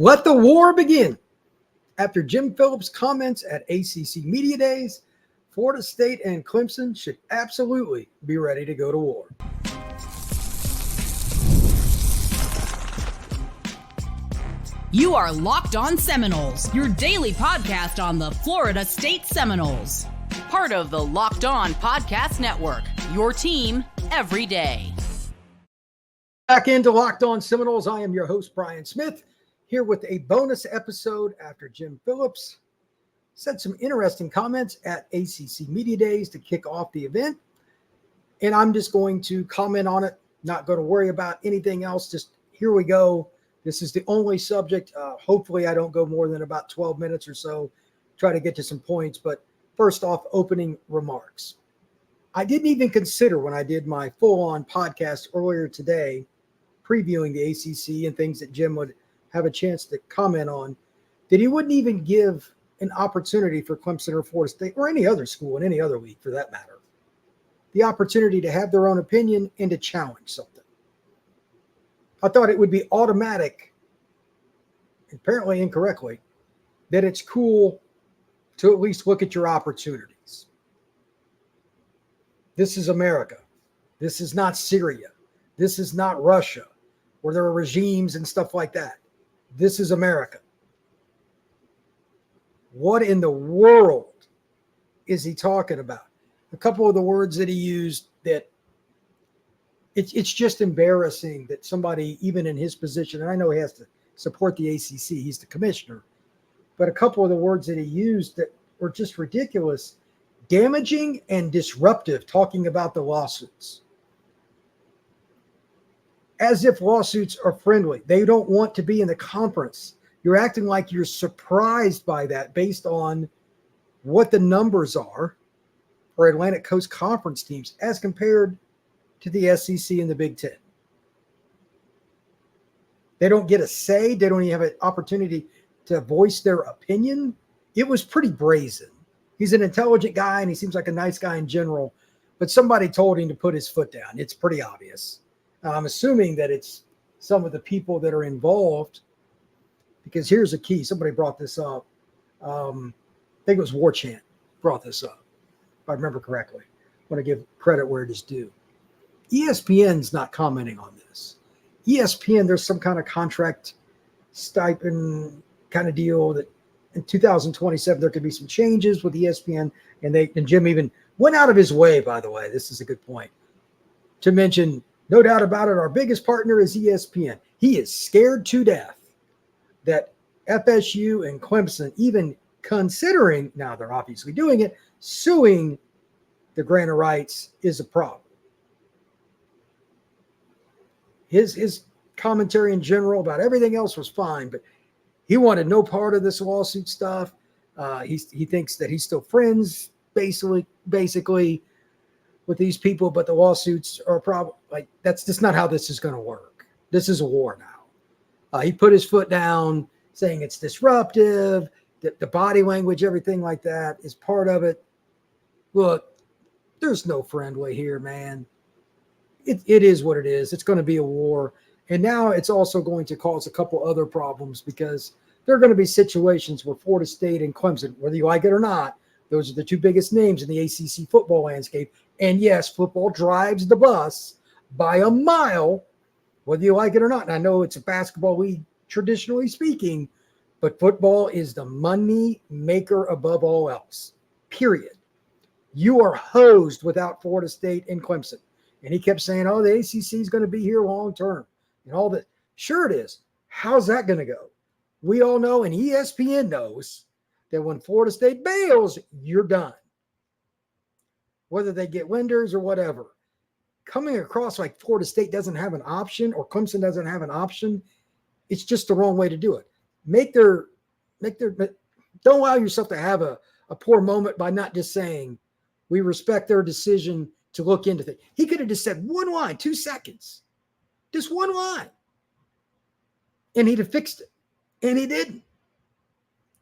Let the war begin. After Jim Phillips' comments at ACC Media Days, Florida State and Clemson should absolutely be ready to go to war. You are Locked On Seminoles, your daily podcast on the Florida State Seminoles. Part of the Locked On Podcast Network, your team every day. Back into Locked On Seminoles, I am your host, Brian Smith, here with a bonus episode after Jim Phillips said some interesting comments at ACC Media Days to kick off the event. And I'm just going to comment on it, not going to worry about anything else. Just here we go. This is the only subject. Hopefully I don't go more than about 12 minutes or so, try to get to some points. But first off, opening remarks. I didn't even consider when I did my full-on podcast earlier today, previewing the ACC and things that Jim would have a chance to comment on, that he wouldn't even give an opportunity for Clemson or Florida State or any other school in any other league for that matter, the opportunity to have their own opinion and to challenge something. I thought it would be automatic, apparently incorrectly, that it's cool to at least look at your opportunities. This is America. This is not Syria. This is not Russia, where there are regimes and stuff like that. This is America. What in the world is he talking about? A couple of the words that he used that it's just embarrassing that somebody, even in his position, and I know he has to support the ACC, he's the commissioner, but a couple of the words that he used that were just ridiculous, damaging and disruptive, talking about the lawsuits. As if lawsuits are friendly. They don't want to be in the conference. You're acting like you're surprised by that based on what the numbers are for Atlantic Coast Conference teams as compared to the SEC and the Big Ten. They don't get a say. They don't even have an opportunity to voice their opinion. It was pretty brazen. He's an intelligent guy and he seems like a nice guy in general, but somebody told him to put his foot down. It's pretty obvious. I'm assuming that it's some of the people that are involved, because here's the key. Somebody brought this up. I think it was War Chant brought this up, if I remember correctly. I want to give credit where it is due. ESPN's not commenting on this. ESPN, there's some kind of contract stipend kind of deal that in 2027 there could be some changes with ESPN, and Jim even went out of his way, by the way, this is a good point, to mention, no doubt about it, our biggest partner is ESPN. He is scared to death that FSU and Clemson, even considering, now they're obviously doing it, suing the grant of rights is a problem. His commentary in general about everything else was fine, but he wanted no part of this lawsuit stuff. He thinks that he's still friends, basically with these people, but the lawsuits are a problem. Like, that's just not how this is going to work. This is a war now. He put his foot down, saying it's disruptive, that the body language, everything like that is part of it. Look, there's no friendly here, man. It is what it is. It's going to be a war. And now it's also going to cause a couple other problems, because there are going to be situations where Florida State and Clemson, whether you like it or not, those are the two biggest names in the ACC football landscape. And yes, football drives the bus by a mile, whether you like it or not. And I know it's a basketball league, traditionally speaking, but football is the money maker above all else, period. You are hosed without Florida State and Clemson. And he kept saying, oh, the ACC is going to be here long term and all that. Sure it is. How's that going to go? We all know, and ESPN knows, that when Florida State bails, you're done. Whether they get lenders or whatever. Coming across like Florida State doesn't have an option or Clemson doesn't have an option, it's just the wrong way to do it. Don't allow yourself to have a poor moment by not just saying, we respect their decision to look into things. He could have just said one line, 2 seconds, just one line, and he'd have fixed it. And he didn't.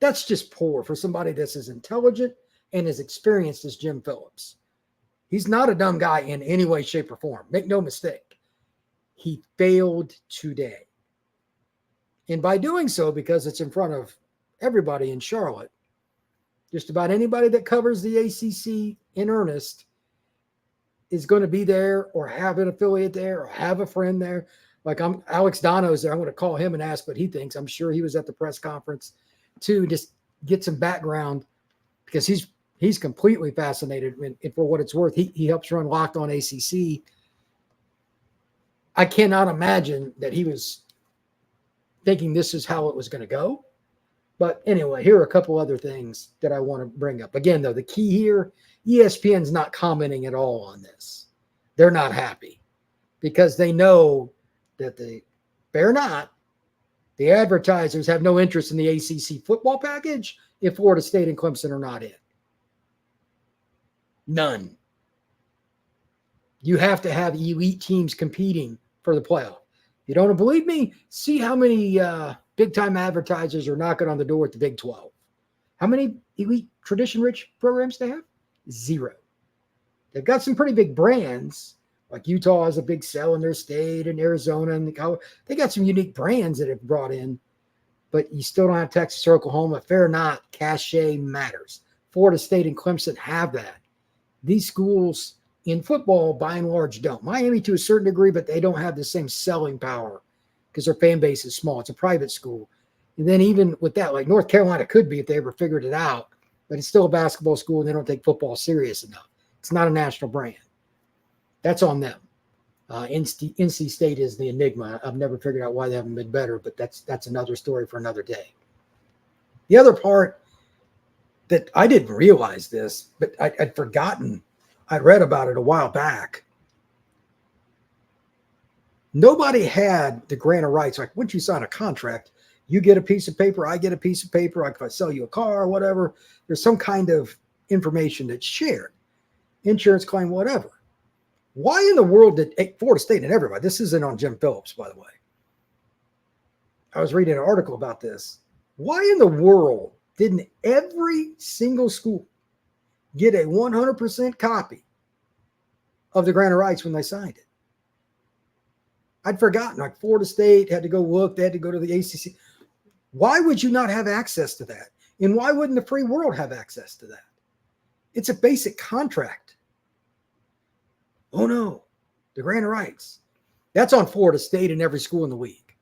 That's just poor for somebody that's as intelligent and as experienced as Jim Phillips. He's not a dumb guy in any way, shape, or form. Make no mistake. He failed today. And by doing so, because it's in front of everybody in Charlotte, just about anybody that covers the ACC in earnest is going to be there or have an affiliate there or have a friend there. Like Alex Dono's there. I'm going to call him and ask what he thinks. I'm sure he was at the press conference too, just get some background because he's completely fascinated. And for what it's worth, he helps run Locked On ACC. I cannot imagine that he was thinking this is how it was going to go. But anyway, here are a couple other things that I want to bring up. Again, though, the key here, ESPN's not commenting at all on this. They're not happy because they know that the advertisers have no interest in the ACC football package if Florida State and Clemson are not in. None. You have to have elite teams competing for the playoff. If you don't believe me, see how many big-time advertisers are knocking on the door at the Big 12. How many elite tradition-rich programs they have? 0. They've got some pretty big brands, like Utah has a big sell in their state, and Arizona, and they got some unique brands that have brought in, but you still don't have Texas or Oklahoma. Fair or not, cachet matters. Florida State and Clemson have that. These schools in football, by and large, don't. Miami to a certain degree, but they don't have the same selling power because their fan base is small. It's a private school. And then even with that, like North Carolina could be if they ever figured it out, but it's still a basketball school and they don't take football serious enough. It's not a national brand. That's on them. NC State is the enigma. I've never figured out why they haven't been better, but that's another story for another day. The other part that I didn't realize this, but I'd forgotten. I read about it a while back. Nobody had the grant of rights. Like once you sign a contract, you get a piece of paper, I get a piece of paper. Like if I sell you a car or whatever, there's some kind of information that's shared. Insurance claim, whatever. Why in the world did Florida State and everybody, this isn't on Jim Phillips, by the way. I was reading an article about this. Why in the world didn't every single school get a 100% copy of the grant of rights when they signed it? I'd forgotten, like Florida State had to go look, they had to go to the ACC. Why would you not have access to that? And why wouldn't the free world have access to that? It's a basic contract. Oh no, the grant of rights. That's on Florida State and every school in the league.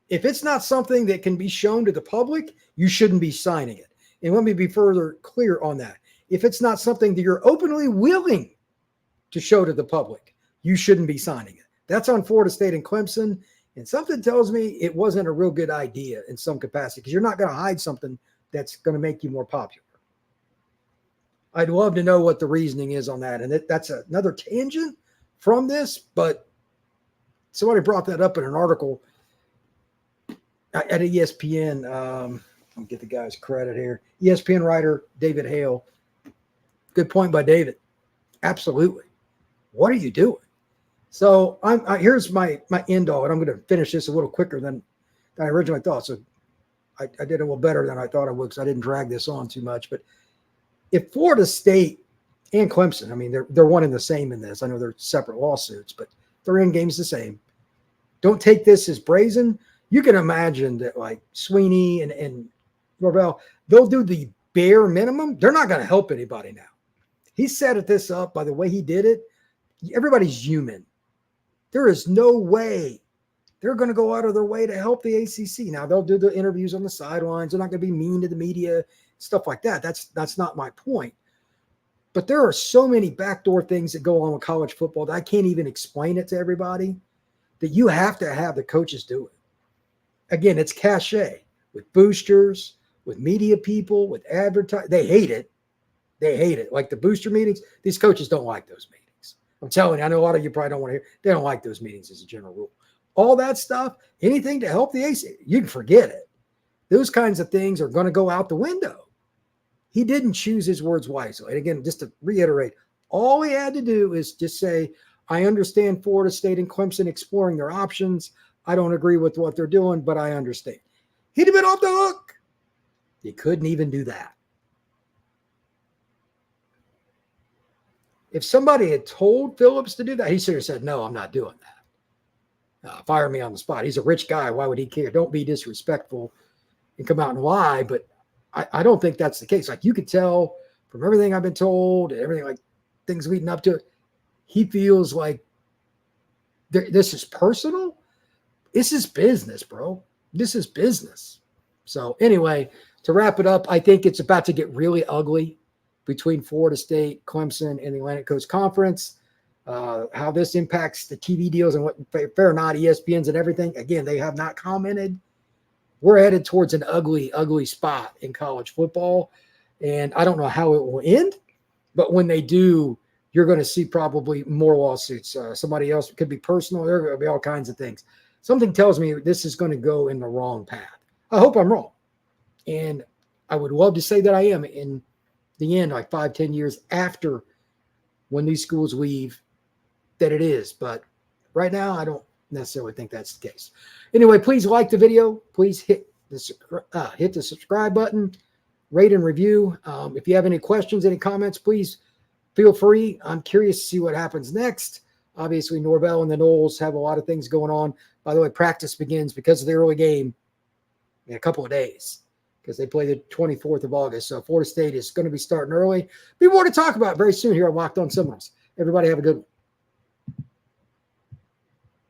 If it's not something that can be shown to the public, you shouldn't be signing it. And let me be further clear on that. If it's not something that you're openly willing to show to the public, you shouldn't be signing it. That's on Florida State and Clemson. And something tells me it wasn't a real good idea in some capacity because you're not going to hide something that's going to make you more popular. I'd love to know what the reasoning is on that. And that's another tangent from this, but somebody brought that up in an article at ESPN. I'll get the guy's credit here. ESPN writer David Hale. Good point by David. Absolutely. What are you doing? So here's my end all, and I'm going to finish this a little quicker than I originally thought. So I did a little better than I thought I would because I didn't drag this on too much. But if Florida State and Clemson, I mean, they're one and the same in this. I know they're separate lawsuits, but their end game's the same. Don't take this as brazen. You can imagine that like Sweeney and Norvell, they'll do the bare minimum. They're not going to help anybody now. He set this up by the way he did it. Everybody's human. There is no way they're going to go out of their way to help the ACC. Now, they'll do the interviews on the sidelines. They're not going to be mean to the media, stuff like that. That's not my point. But there are so many backdoor things that go on with college football that I can't even explain it to everybody, that you have to have the coaches do it. Again, it's cachet with boosters, with media people, with advertising. They hate it. They hate it. Like the booster meetings, these coaches don't like those meetings. I'm telling you, I know a lot of you probably don't want to hear. They don't like those meetings as a general rule. All that stuff, anything to help the ACC, you can forget it. Those kinds of things are going to go out the window. He didn't choose his words wisely. And again, just to reiterate, all he had to do is just say, I understand Florida State and Clemson exploring their options. I don't agree with what they're doing, but I understand. He'd have been off the hook. He couldn't even do that. If somebody had told Phillips to do that, he should have said, no, I'm not doing that. fire me on the spot. He's a rich guy. Why would he care? Don't be disrespectful and come out and lie. But I don't think that's the case. Like, you could tell from everything I've been told and everything, like things leading up to it, he feels like this is personal. This is business, bro. This is business. So anyway, to wrap it up, I think it's about to get really ugly between Florida State, Clemson, and the Atlantic Coast Conference. How this impacts the TV deals and what fair or not, ESPN's and everything. Again, they have not commented. We're headed towards an ugly, ugly spot in college football. And I don't know how it will end, but when they do, you're going to see probably more lawsuits. Somebody else, it could be personal. There are going to be all kinds of things. Something tells me this is going to go in the wrong path. I hope I'm wrong. And I would love to say that I am in the end, like 5-10 years after, when these schools leave, that it is. But right now, I don't necessarily think that's the case. Anyway, please like the video. Please hit the subscribe button, rate and review. If you have any questions, any comments, please feel free. I'm curious to see what happens next. Obviously, Norvell and the Noles have a lot of things going on. By the way, practice begins because of the early game in a couple of days, because they play the 24th of August. So Florida State is going to be starting early. Be more to talk about very soon here on Locked On Seminoles. Everybody have a good one.